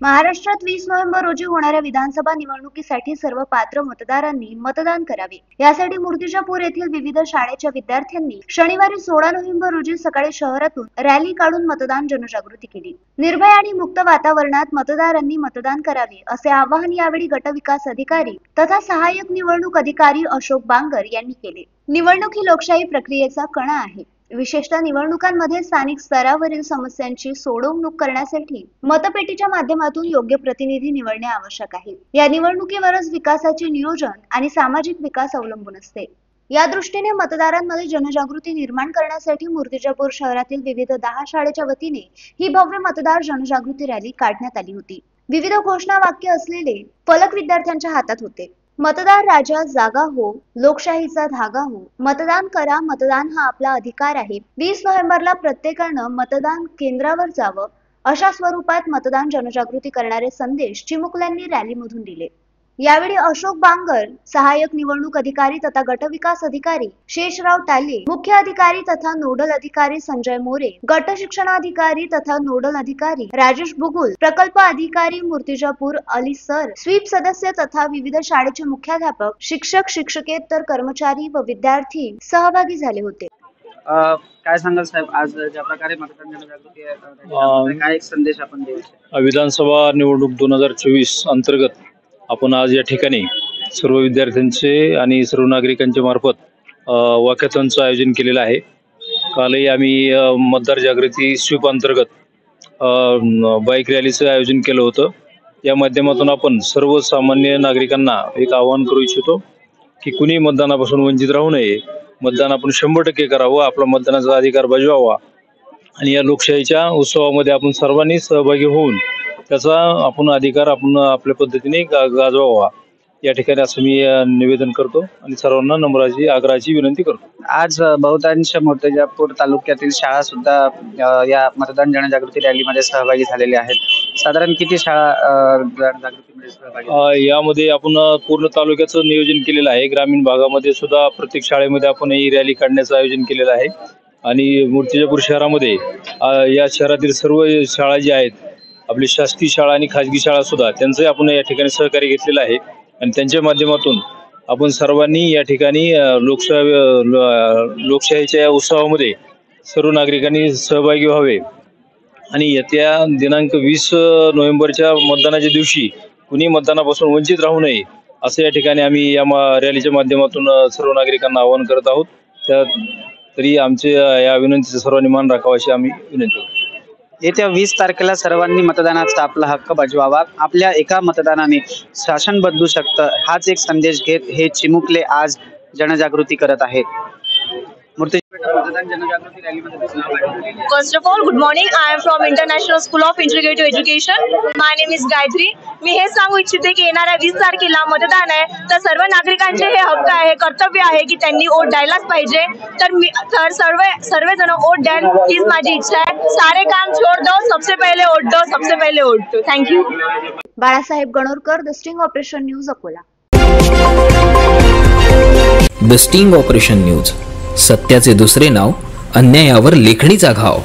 महाराष्ट्रात 20 नोव्हेंबर रोजी होणाऱ्या विधानसभा निवडणुकीसाठी सर्व पात्र मतदारांनी मतदान करावे। यासाठी मूर्तिजापूर येथील विविध शाळेच्या विद्यार्थ्यांनी शनिवारी 16 नोव्हेंबर रोजी सकाळी शहरातून रॅली काढून मतदान जनजागृती केली। निर्भय आणि मुक्त वातावरणात मतदारांनी मतदान करावे असे आवाहन यावेळी गटविकास अधिकारी तथा सहाय्यक निवडणूक अधिकारी अशोक बांगर यांनी केले। निवडणूक ही लोकशाही प्रक्रियेचा कणा आहे। विशेषतः निवडणुकांमध्ये स्थानिक स्तरावरील समस्यांची सोडवणूक करण्यासाठी मतपेटीच्या माध्यमातून योग्य प्रतिनिधी निवडणे आवश्यक आहे। या निवडणुकीवरच विकासाचे नियोजन आणि सामाजिक विकास अवलंबून असते। या दृष्टीने मतदारांमध्ये जनजागृती निर्माण करण्यासाठी मूर्तिजापूर शहरातील विविध 10 शाळेच्या वतीने ही भव्य मतदार जनजागृती रॅली काढण्यात आली होती। विविध घोषणा वाक्य असलेले फलक विद्यार्थ्यांच्या हातात होते। मतदार राजा जागा हो, लोकशाहीचा धागा हो, मतदान करा, मतदान हा आपला अधिकार आहे। 20 नोव्हेंबरला प्रत्येकानं मतदान केंद्रावर जावं अशा स्वरूपात मतदान जनजागृती करणारे संदेश चिमुकल्यांनी रॅलीमधून दिले। यावेळी अशोक बांगर, सहाय्यक निवडणूक अधिकारी तथा गटविकास अधिकारी शेषराव टाले, मुख्य अधिकारी तथा नोडल अधिकारी संजय मोरे, गट शिक्षणाधिकारी तथा नोडल अधिकारी राजेश बुगुल, प्रकल्प अधिकारी मूर्तिजापूर अली सर, स्वीप सदस्य तथा विविध शाळेचे मुख्याध्यापक, शिक्षक, शिक्षकेतर कर्मचारी व विद्यार्थी सहभागी झाले होते। काय सांगाल साहेब, आज ज्या प्रकारे मतदान जनजागृती आहे, काय एक संदेश आपण देऊ? विधानसभा निवडणूक 2024 अंतर्गत आपण आज या ठिकाणी सर्व विद्यार्थ्यांचे आणि सर्व नागरिकांच्या मार्फत वॉकॅथॉनचं आयोजन केलेलं आहे। कालही आम्ही मतदार जागृती स्वीप अंतर्गत बाईक रॅलीचं आयोजन केलं होतं। या माध्यमातून आपण सर्वसामान्य नागरिकांना एक आवाहन करू इच्छितो की कुणी मतदानापासून वंचित राहू नये। मतदान आपण 100% करावं, आपला मतदानाचा अधिकार बजावावा आणि या लोकशाहीच्या उत्सवामध्ये आपण सर्वांनी सहभागी होऊन त्याचा आपण अधिकार आपण आपल्या पद्धतीने गाजवावा। या ठिकाणी असं मी निवेदन करतो आणि सर्वांना नम्राची आग्रहाची विनंती करतो। आज बहुतांश मूर्तिजापूर तालुक्यातील शाळा सुद्धा या मतदान जनजागृती रॅलीमध्ये सहभागी झालेल्या आहेत। साधारण किती शाळा जनजागृतीमध्ये सहभागी? यामध्ये आपण पूर्ण तालुक्याचं नियोजन केलेलं आहे। ग्रामीण भागामध्ये सुद्धा प्रत्येक शाळेमध्ये आपण ही रॅली काढण्याचं आयोजन केलेलं आहे आणि मूर्तिजापूर शहरामध्ये या शहरातील सर्व शाळा ज्या आहेत, आपली शासकीय शाळा आणि खाजगी शाळा सुद्धा, त्यांचं आपण या ठिकाणी सहकार्य घेतलेलं आहे आणि त्यांच्या माध्यमातून आपण सर्वांनी या ठिकाणी लोकशाहीच्या या उत्सवामध्ये सर्व नागरिकांनी सहभागी व्हावे आणि येत्या दिनांक 20 नोव्हेंबरच्या मतदानाच्या दिवशी कुणी मतदानापासून वंचित राहू नये असं या ठिकाणी आम्ही या रॅलीच्या माध्यमातून सर्व नागरिकांना आवाहन करत आहोत। तरी आमचे या विनंतीचा सर्वांनी मान राखावा अशी आम्ही विनंती करतो। येत्या 20 तारखेला सर्वांनी मतदानाचा आपला हक्क बजवावा। आपल्या एका मतदानाने शासन बदलू शकतं, हाच एक संदेश घेत हे चिमुकले आज जनजागृती करत आहेत। First of all, good morning. I am from International School of Integrative Education. My name is Gayatri. मी हे सांगू इच्छिते की येणाऱ्या 20 तारखेला मतदान आहे, तर सर्व नागरिकांचे हे हक्क आहे, कर्तव्य आहे की त्यांनी वोट द्यायलाच पाहिजे। तर सर्वजण वोट द्याल हीच माझी इच्छा आहे। सारे काम छोड़ दो, सबसे पहले वोट दो, सबसे पहले वोट दो। Thank you. Balasaheb Ganorkar, the sting operation news, Akola. The sting operation news, सत्याचे दुसरे नाव, अन्यायावर लेखणीचा घाव।